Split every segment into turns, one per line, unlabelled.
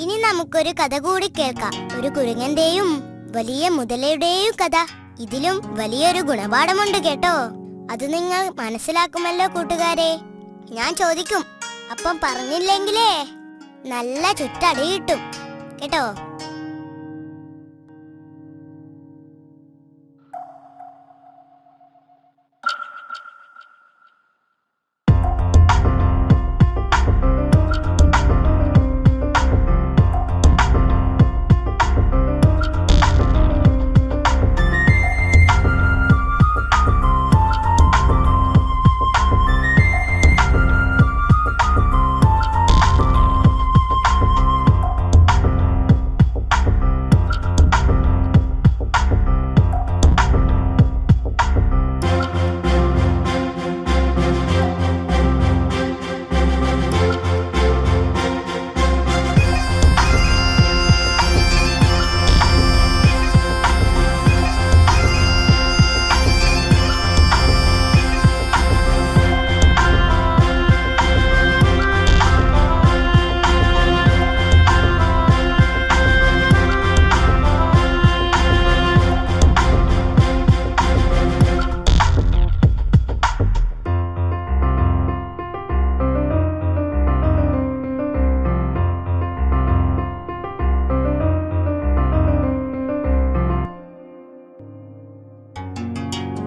ഇനി നമുക്കൊരു കഥ കൂടി കേൾക്കാം. ഒരു കുരങ്ങന്റെയും വലിയ മുതലയുടെയും കഥ. ഇതിലും വലിയൊരു ഗുണപാഠമുണ്ട് കേട്ടോ. അത് നിങ്ങൾ മനസ്സിലാക്കുമല്ലോ കൂട്ടുകാരെ. ഞാൻ ചോദിക്കും, അപ്പം പറഞ്ഞില്ലെങ്കിലേ നല്ല ചുറ്റടി കിട്ടും കേട്ടോ.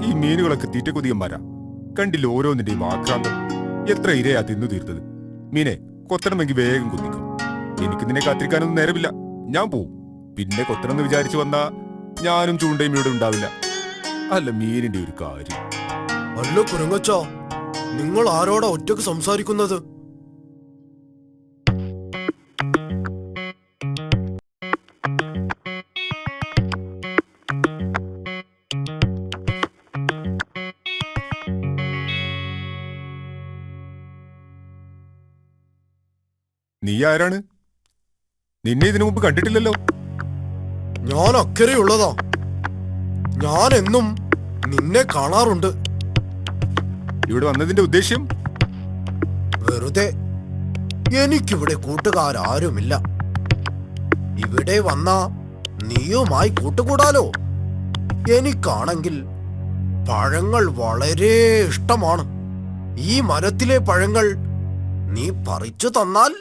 ഈ മീനുകളൊക്കെ തീറ്റ കൊതിയന്മാരാ. കണ്ടില്ല ഓരോന്നിന്റെയും ആക്രാന്തം. എത്ര ഇരയാ തിന്നു തീർത്തത്. മീനെ കൊത്തണമെങ്കിൽ വേഗം കൊത്തിക്കും. എനിക്ക് നിന്നെ കാത്തിരിക്കാനൊന്നും നേരമില്ല. ഞാൻ പോവും. പിന്നെ കൊത്തണമെന്ന് വിചാരിച്ചു വന്നാ ഞാനും ചൂണ്ടയും ഇവിടെ ഉണ്ടാവില്ല. അല്ല മീനിന്റെ ഒരു കാര്യം.
അല്ല കുരങ്ങച്ച, നിങ്ങൾ ആരോടാ ഒറ്റക്ക് സംസാരിക്കുന്നത്?
നീ ആരാണ്? നിന്നെ ഇതിനു മുമ്പ് കണ്ടിട്ടില്ലല്ലോ.
ഞാൻ അക്കരെയുള്ളതാ. ഞാൻ എന്നും നിന്നെ കാണാറുണ്ട്.
ഇവിടെ വന്നതിന്റെ ഉദ്ദേശ്യം?
വെറുതെ. എനിക്കിവിടെ കൂട്ടുകാരാരുമില്ല. ഇവിടെ വന്നാ നീയുമായി കൂട്ടുകൂടാലോ. എനിക്കാണെങ്കിൽ പഴങ്ങൾ വളരെ ഇഷ്ടമാണ്. ഈ മരത്തിലെ പഴങ്ങൾ നീ പറിച്ചു തന്നാൽ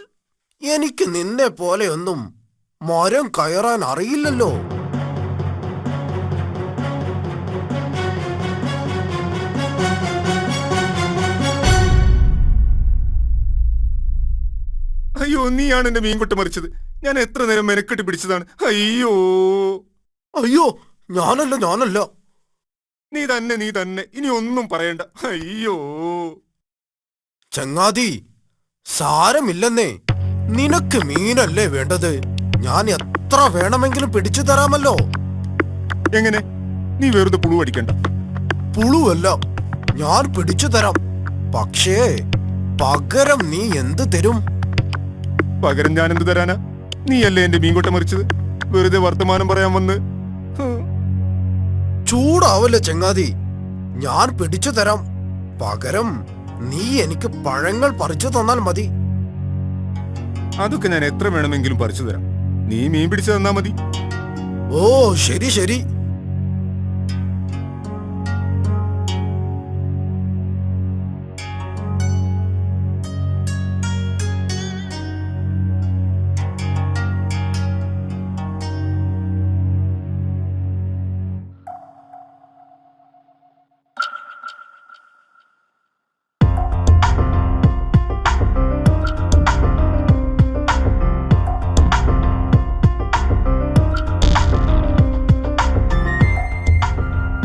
എനിക്ക് നിന്നെ പോലെയൊന്നും മരം കയറാൻ അറിയില്ലല്ലോ.
അയ്യോ, നീയാണ് എന്റെ മീൻകൊട്ട മറിച്ചത്. ഞാൻ എത്ര നേരം മെനക്കെട്ട് പിടിച്ചതാണ്. അയ്യോ
അയ്യോ, ഞാനല്ല.
നീ തന്നെ. ഇനി ഒന്നും പറയണ്ട. അയ്യോ
ചങ്ങാതി, സാരമില്ലെന്നേ. നിനക്ക് മീനല്ലേ വേണ്ടത്? ഞാൻ എത്ര വേണമെങ്കിലും പിടിച്ചു തരാമല്ലോ.
എങ്ങനെ? നീ വെറുതെ പുളു അടിക്കണ്ട.
പുളുവല്ല, ഞാൻ പിടിച്ചു തരാം. പക്ഷേ പകരം നീ എന്ത് തരും?
പകരം ഞാൻ എന്ത് തരാനാ? നീയല്ലേ എന്റെ മീൻകൊട്ട മറിച്ചത്. വെറുതെ വർത്തമാനം പറയാൻ വന്ന്.
ചൂടാവല്ലേ ചങ്ങാതി. ഞാൻ പിടിച്ചു തരാം. പകരം നീ എനിക്ക് പഴങ്ങൾ പറിച്ചു തന്നാൽ മതി.
അതൊക്കെ ഞാൻ എത്ര വേണമെങ്കിലും പറിച്ചു തരാം. നീ മീൻ പിടിച്ചു തന്നാ മതി.
ഓ ശരി ശരി.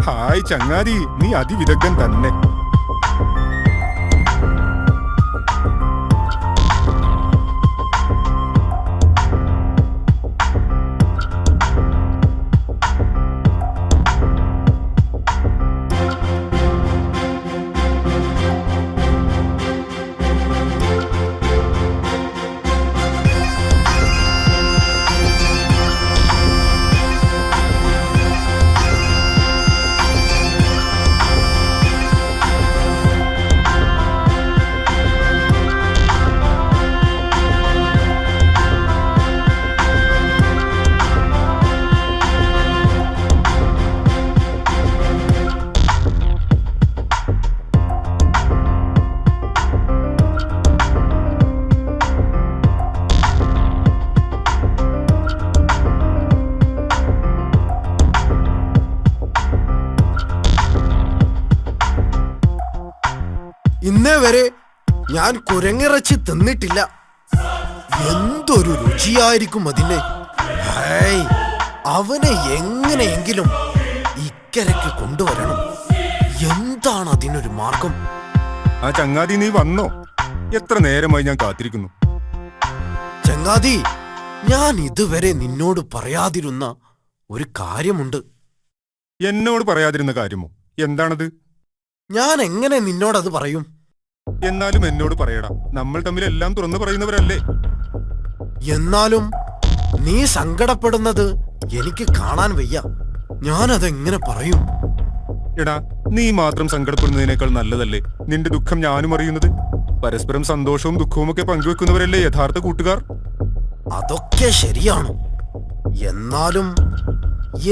ഹായ് ചങ്ങാതി, നീ അതിവിദഗ്ധൻ തന്നെ.
ഇന്നേ വരെ ഞാൻ കുരങ്ങിറച്ചി തിന്നിട്ടില്ല. എന്തൊരു രുചിയായിരിക്കും അതിന്. ഹേയ്, അവനെ എങ്ങനെയെങ്കിലും ഇക്കരയ്ക്ക് കൊണ്ടുവരണം. എന്താണ് അതിനൊരു മാർഗം?
ആ ചങ്ങാതി നീ വന്നോ? എത്ര നേരമായി ഞാൻ കാത്തിരിക്കുന്നു.
ചങ്ങാതി, ഞാൻ ഇതുവരെ നിന്നോട് പറയാതിരുന്ന ഒരു കാര്യമുണ്ട്.
എന്നോട് പറയാതിരുന്ന കാര്യമോ? എന്താണത്?
ഞാൻ എങ്ങനെ നിന്നോടത് പറയും?
എന്നാലും എന്നോട് പറയടാ. നമ്മൾ തമ്മിൽ എല്ലാം തുറന്നു പറയുന്നവരല്ലേ?
എന്നാലും നീ സങ്കടപ്പെടുന്നത് എനിക്ക് കാണാൻ വയ്യ. ഞാനതെങ്ങനെ പറയും?
എടാ, നീ മാത്രം സങ്കടപ്പെടുന്നതിനേക്കാൾ നല്ലതല്ലേ നിന്റെ ദുഃഖം ഞാനും അറിയുന്നത്? പരസ്പരം സന്തോഷവും ദുഃഖവും ഒക്കെ പങ്കുവെക്കുന്നവരല്ലേ യഥാർത്ഥ കൂട്ടുകാർ?
അതൊക്കെ ശരിയാണ്. എന്നാലും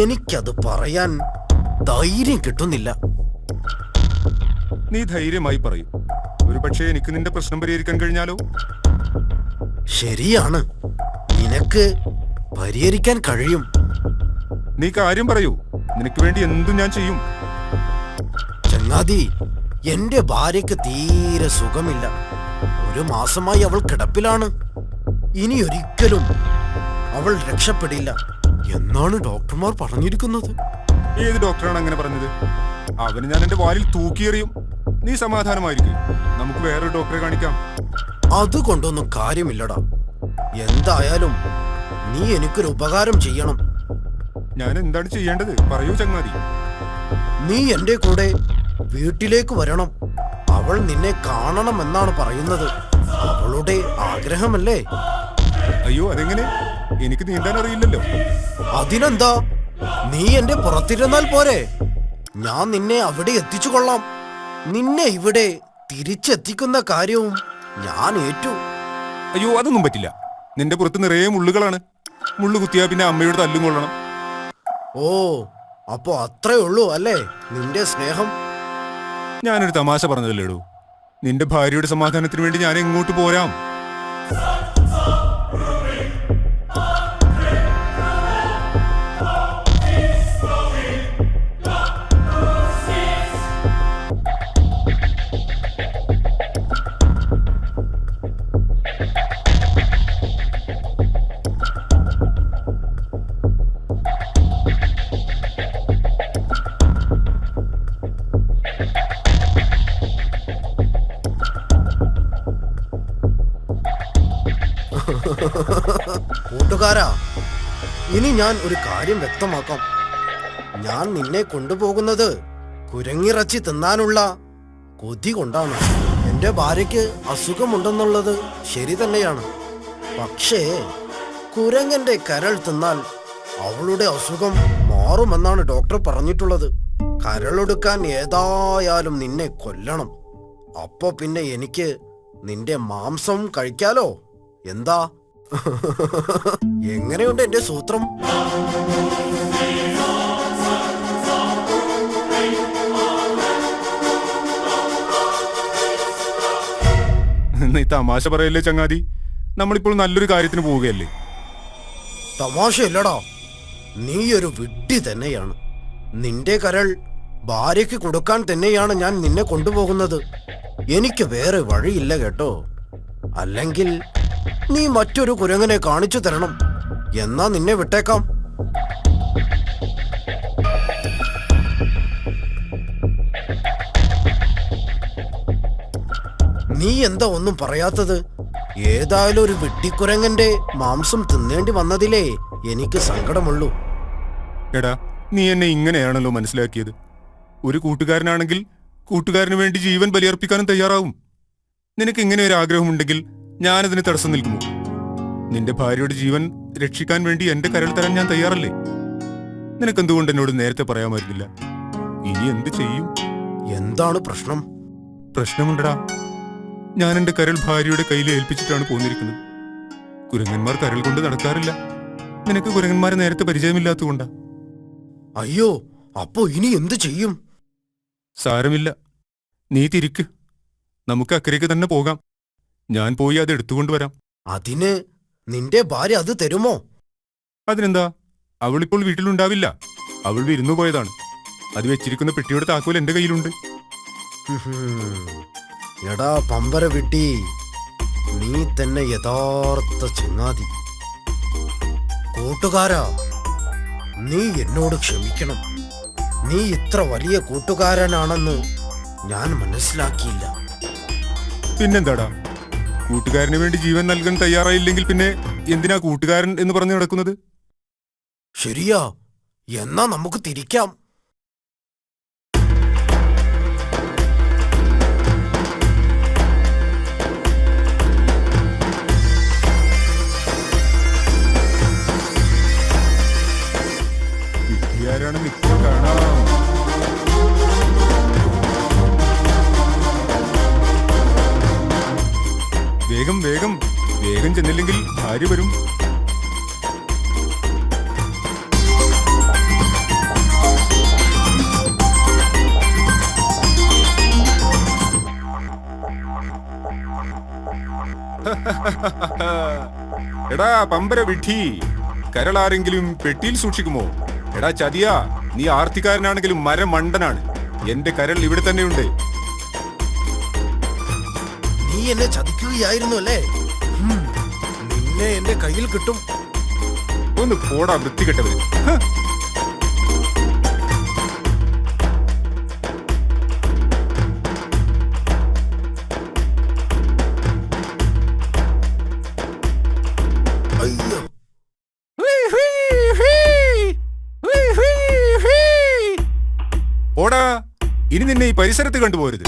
എനിക്കത് പറയാൻ ധൈര്യം കിട്ടുന്നില്ല.
നീ ധൈര്യമായി പറയും. ഒരു പക്ഷേ എനിക്ക് നിന്റെ പ്രശ്നം പരിഹരിക്കാൻ കഴിഞ്ഞാലോ?
ശരിയാണ്, നിനക്ക് പരിഹരിക്കാൻ കഴിയും.
നീ കാര്യം പറയൂ. നിനക്ക് വേണ്ടി എന്തും ഞാൻ ചെയ്യും.
ചങ്ങാതി, എന്റെ ഭാര്യയ്ക്ക് തീരെ സുഖമില്ല. 1 മാസമായി അവൾ കിടപ്പിലാണ്. ഇനി ഒരിക്കലും അവൾ രക്ഷപ്പെടില്ല എന്നാണ് ഡോക്ടർമാർ പറഞ്ഞിരിക്കുന്നത്.
ഏത് ഡോക്ടറാണ് അങ്ങനെ പറഞ്ഞത്? അവന് ഞാൻ എന്റെ വാലിൽ തൂക്കിയെറിയും. നീ സമാധാനമായിരിക്കും. നമുക്ക് വേറൊരു ഡോക്ടറെ കാണിക്കാം.
അതുകൊണ്ടൊന്നും കാര്യമില്ലടാ. എന്തായാലും നീ എനിക്കൊരു ഉപകാരം ചെയ്യണം.
ഞാൻ എന്താണ് ചെയ്യേണ്ടത്? പറയൂ ചങ്ങാതി.
നീ എന്റെ കൂടെ വീട്ടിലേക്ക് വരണം. അവൾ നിന്നെ കാണണമെന്നാണ് പറയുന്നത്. അവളുടെ ആഗ്രഹമല്ലേ?
അയ്യോ, അതെങ്ങനെ? എനിക്ക് നീന്താൻ അറിയില്ലല്ലോ.
അതിനെന്താ, നീ എന്റെ പുറത്തിരുന്നാൽ പോരെ? ഞാൻ നിന്നെ അവിടെ എത്തിച്ചു കൊള്ളാം. നിന്നെ ഇവിടെ തിരിച്ചെത്തിക്കുന്ന കാര്യവും ഞാൻ ഏറ്റു.
അയ്യോ, അതൊന്നും പറ്റില്ല. നിന്റെ പുറത്ത് നിറയെ മുള്ളുകളാണ്. മുള്ളു കുത്തിയാ പിന്നെ അമ്മയോട് തല്ലും കൊള്ളണം.
ഓ, അപ്പോ അത്രേ ഉള്ളൂ അല്ലേ നിന്റെ സ്നേഹം?
ഞാനൊരു തമാശ പറഞ്ഞതല്ലേടൂ. നിന്റെ ഭാര്യയുടെ സമാധാനത്തിന് വേണ്ടി ഞാൻ എങ്ങോട്ട് പോരാം.
കൂട്ടുകാരാ, ഇനി ഞാൻ ഒരു കാര്യം വ്യക്തമാക്കാം. ഞാൻ നിന്നെ കൊണ്ടുപോകുന്നത് കുരങ്ങിറച്ചി തിന്നാനുള്ള കൊതി കൊണ്ടാണ്. എന്റെ ഭാര്യയ്ക്ക് അസുഖമുണ്ടെന്നുള്ളത് ശരി തന്നെയാണ്. പക്ഷേ കുരങ്ങന്റെ കരൾ തിന്നാൽ അവളുടെ അസുഖം മാറുമെന്നാണ് ഡോക്ടർ പറഞ്ഞിട്ടുള്ളത്. കരളെടുക്കാൻ ഏതായാലും നിന്നെ കൊല്ലണം. അപ്പൊ പിന്നെ എനിക്ക് നിന്റെ മാംസം കഴിക്കാലോ. എന്താ? എങ്ങനെയുണ്ട് എന്റെ സൂത്രം?
നീ തമാശ പറയല്ലേ ചങ്ങാതി. നമ്മളിപ്പോൾ നല്ലൊരു കാര്യത്തിന് പോവുകയല്ലേ.
തമാശയല്ലടാ, നീയൊരു വിഡ്ഢി തന്നെയാണ്. നിന്റെ കരൾ ഭാര്യയ്ക്ക് കൊടുക്കാൻ തന്നെയാണ് ഞാൻ നിന്നെ കൊണ്ടുപോകുന്നത്. എനിക്ക് വേറെ വഴിയില്ല കേട്ടോ. അല്ലെങ്കിൽ നീ മറ്റൊരു കുരങ്ങനെ കാണിച്ചു തരണം. എന്നാ നിന്നെ വിട്ടേക്കാം. നീ എന്താ ഒന്നും പറയാത്തത്? ഏതായാലും ഒരു വെട്ടിക്കുരങ്ങന്റെ മാംസം തിന്നേണ്ടി വന്നതിലേ എനിക്ക് സങ്കടമുള്ളൂ.
എടാ, നീ എന്നെ ഇങ്ങനെയാണല്ലോ മനസ്സിലാക്കിയത്. ഒരു കൂട്ടുകാരനാണെങ്കിൽ കൂട്ടുകാരന് വേണ്ടി ജീവൻ ബലിയർപ്പിക്കാനും തയ്യാറാവും. നിനക്ക് ഇങ്ങനെ ഒരു ആഗ്രഹമുണ്ടെങ്കിൽ ഞാനതിന് തടസ്സം നിൽക്കുമോ? നിന്റെ ഭാര്യയുടെ ജീവൻ രക്ഷിക്കാൻ വേണ്ടി എന്റെ കരൾ തരാൻ ഞാൻ തയ്യാറല്ലേ? നിനക്കെന്തുകൊണ്ട് എന്നോട് നേരത്തെ പറയാമായിരുന്നില്ല? ഇനി എന്ത് ചെയ്യും?
എന്താണ് പ്രശ്നം?
പ്രശ്നമുണ്ടടാ. ഞാൻ എന്റെ കരൾ ഭാര്യയുടെ കയ്യിൽ ഏൽപ്പിച്ചിട്ടാണ് പോന്നിരിക്കുന്നത്. കുരങ്ങന്മാർ കരൾ കൊണ്ട് നടക്കാറില്ല. നിനക്ക് കുരങ്ങന്മാരെ നേരത്തെ പരിചയമില്ലാത്തതുകൊണ്ടാ.
അയ്യോ, അപ്പോ ഇനി എന്ത് ചെയ്യും?
സാരമില്ല, നീ തിരിക്ക്. നമുക്ക് അക്കരയ്ക്ക് തന്നെ പോകാം. ഞാൻ പോയി അത് എടുത്തുകൊണ്ടുവരാം.
അതിന് നിന്റെ ഭാര്യ അത് തരുമോ?
അതിനെന്താ, അവളിപ്പോൾ വീട്ടിലുണ്ടാവില്ല. അവൾ വിരുന്നു പോയതാണ്. അത് വെച്ചിരിക്കുന്ന പെട്ടിയുടെ താക്കോൽ എന്റെ കയ്യിലുണ്ട്.
എടാ പമ്പര വിട്ടി, നീ തന്നെ യഥാർത്ഥ ചങ്ങാതി. കൂട്ടുകാരാ, നീ എന്നോട് ക്ഷമിക്കണം. നീ ഇത്ര വലിയ കൂട്ടുകാരനാണെന്ന് ഞാൻ മനസ്സിലാക്കിയില്ല.
പിന്നെന്താടാ, കൂട്ടുകാരന് വേണ്ടി ജീവൻ നൽകാൻ തയ്യാറായില്ലെങ്കിൽ പിന്നെ എന്തിനാ കൂട്ടുകാരൻ എന്ന് പറഞ്ഞു നടക്കുന്നത്?
ശരിയാ, എന്നാ നമുക്ക് തിരിക്കാം.
വിഡ്ഢിയാരാണെന്ന് ഇപ്പോൾ കാണാം. വേഗം വേഗം വേഗം ചെന്നില്ലെങ്കിൽ ഭാര്യ വരും. എടാ പമ്പര വിഡ്ഢി, കരളാരെങ്കിലും പെട്ടിയിൽ സൂക്ഷിക്കുമോ? എടാ ചതിയാ, നീ ആർത്തിക്കാരനാണെങ്കിലും മരമണ്ടനാണ്. എന്റെ കരൾ ഇവിടെ തന്നെയുണ്ട്.
നീ എന്നെ ചതിക്കുകയായിരുന്നു അല്ലേ? നിന്നെ എന്റെ കയ്യിൽ കിട്ടും.
ഒന്ന് പോടാ വൃത്തികെട്ടവര്.
അയ്യോ,
പോടാ, ഇനി നിന്നെ ഈ പരിസരത്ത് കണ്ടുപോരുത്.